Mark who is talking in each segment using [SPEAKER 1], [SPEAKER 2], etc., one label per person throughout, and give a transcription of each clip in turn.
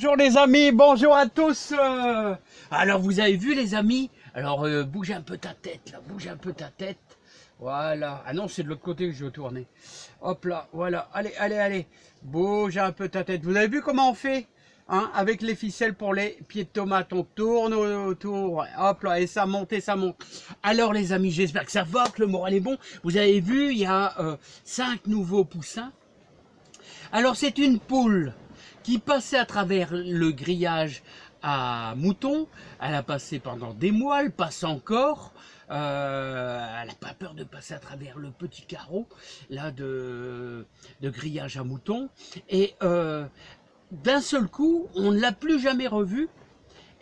[SPEAKER 1] Bonjour les amis, bonjour à tous. Alors vous avez vu les amis, alors bouge un peu ta tête là, bouge un peu ta tête. Voilà, ah non c'est de l'autre côté que je veux tourner. Hop là, voilà, allez, allez, allez, bouge un peu ta tête. Vous avez vu comment on fait hein, avec les ficelles pour les pieds de tomate, on tourne autour, hop là, et ça monte et ça monte. Alors les amis, j'espère que ça va, que le moral est bon. Vous avez vu, il y a 5 nouveaux poussins. Alors c'est une poule qui passait à travers le grillage à moutons. Elle a passé pendant des mois, elle passe encore. Elle n'a pas peur de passer à travers le petit carreau là de grillage à moutons. Et d'un seul coup, on ne l'a plus jamais revue.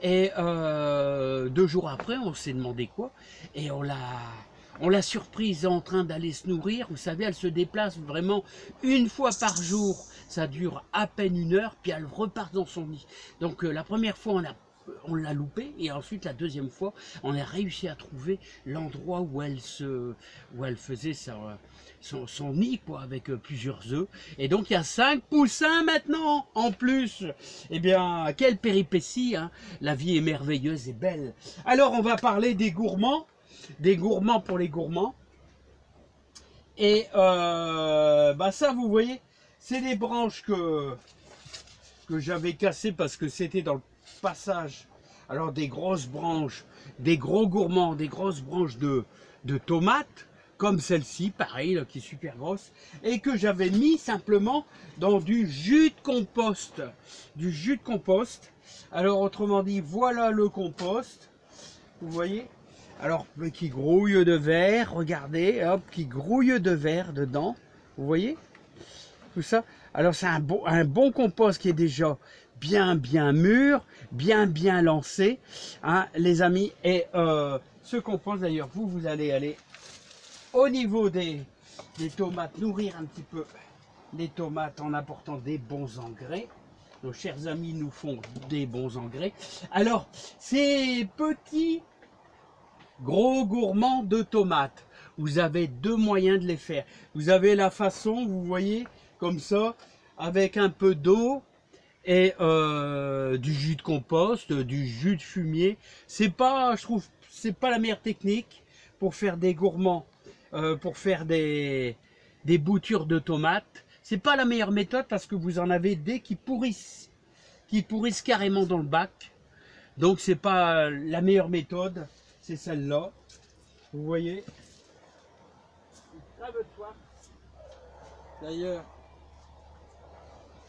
[SPEAKER 1] Et 2 jours après, on s'est demandé quoi. Et on l'a surprise en train d'aller se nourrir. Vous savez, elle se déplace vraiment une fois par jour. Ça dure à peine 1 heure, puis elle repart dans son nid. Donc la première fois, on l'a loupé, et ensuite la deuxième fois, on a réussi à trouver l'endroit où elle faisait son nid, quoi, avec plusieurs œufs. Et donc il y a 5 poussins maintenant, en plus. Eh bien, quelle péripétie, hein. La vie est merveilleuse et belle. Alors on va parler des gourmands pour les gourmands. Et bah ça, vous voyez, c'est des branches que j'avais cassées parce que c'était dans le passage. Alors des grosses branches, des gros gourmands, des grosses branches de tomates, comme celle-ci, pareil, là, qui est super grosse, et que j'avais mis simplement dans du jus de compost. Du jus de compost. Alors autrement dit, voilà le compost. Vous voyez? Alors, qui grouille de verre, regardez, hop, qui grouille de verre dedans, vous voyez tout ça. Alors c'est un bon compost qui est déjà bien mûr, bien lancé, hein, les amis. Et ce compost d'ailleurs, vous allez aller au niveau des tomates, nourrir un petit peu les tomates en apportant des bons engrais. Nos chers amis nous font des bons engrais. Alors, ces petits gros gourmands de tomates, vous avez 2 moyens de les faire. Vous avez la façon, vous voyez, comme ça, avec un peu d'eau et du jus de compost, du jus de fumier. C'est pas, je trouve, c'est pas la meilleure technique pour faire des gourmands, pour faire des boutures de tomates. C'est pas la meilleure méthode parce que vous en avez des qui pourrissent carrément dans le bac. Donc c'est pas la meilleure méthode. C'est celle-là, vous voyez, crève de soif. D'ailleurs,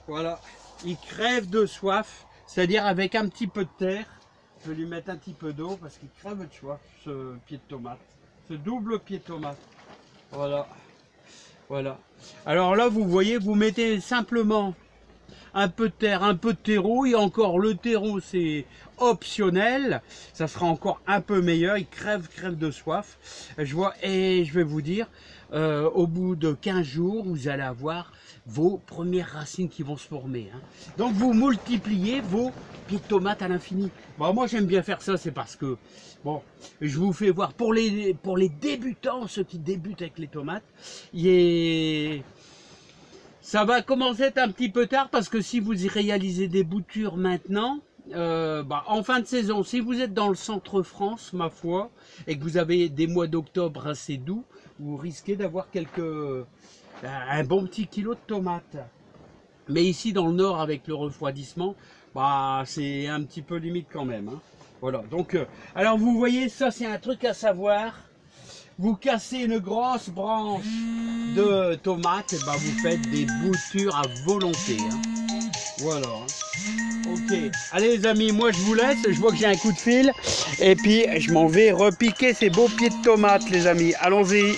[SPEAKER 1] voilà, il crève de soif, c'est-à-dire avec un petit peu de terre. Je vais lui mettre un petit peu d'eau parce qu'il crève de soif, ce pied de tomate, ce double pied de tomate. Voilà, voilà. Alors là, vous voyez, vous mettez simplement un peu de terre, un peu de terreau, et encore le terreau c'est optionnel, ça sera encore un peu meilleur. Il crève de soif, je vois, et je vais vous dire, au bout de 15 jours, vous allez avoir vos premières racines qui vont se former, hein. Donc vous multipliez vos pieds de tomates à l'infini. Bon, moi j'aime bien faire ça, c'est parce que, bon, je vous fais voir, pour les débutants, ceux qui débutent avec les tomates, ça va commencer à être un petit peu tard parce que si vous y réalisez des boutures maintenant, en fin de saison, si vous êtes dans le centre France, ma foi, et que vous avez des mois d'octobre assez doux, vous risquez d'avoir un bon petit kilo de tomates. Mais ici dans le nord, avec le refroidissement, c'est un petit peu limite quand même, hein. Voilà, donc, alors vous voyez, ça c'est un truc à savoir. Vous cassez une grosse branche de tomates, et vous faites des boutures à volonté, hein. Voilà, hein. Ok, allez les amis, moi je vous laisse, je vois que j'ai un coup de fil, et puis je m'en vais repiquer ces beaux pieds de tomates les amis, allons-y.